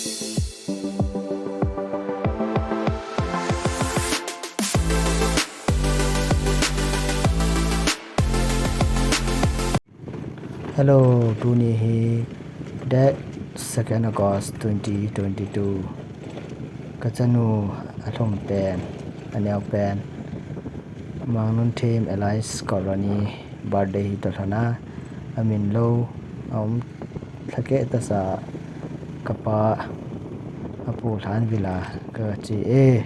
Hello, Tuni he that 2nd August 2022 Kachanu Athom Pen Anel Pen Mangnun Team Allies Colony Birthday Totana Amin Low Thake Tasa Kapa Apu Than Villa Kachi E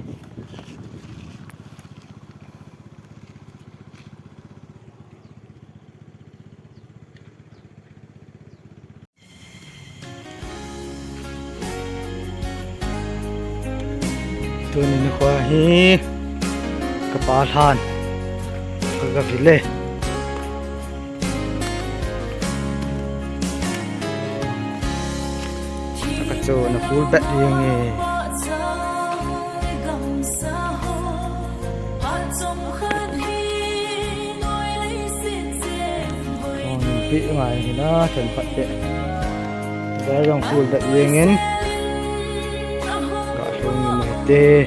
Tuni ni kwa hi Kapa Than Kakavile Nakacho na full bat yung bị ngoài thì nó thành phật đấy ra dòng full bat yung cả số người tê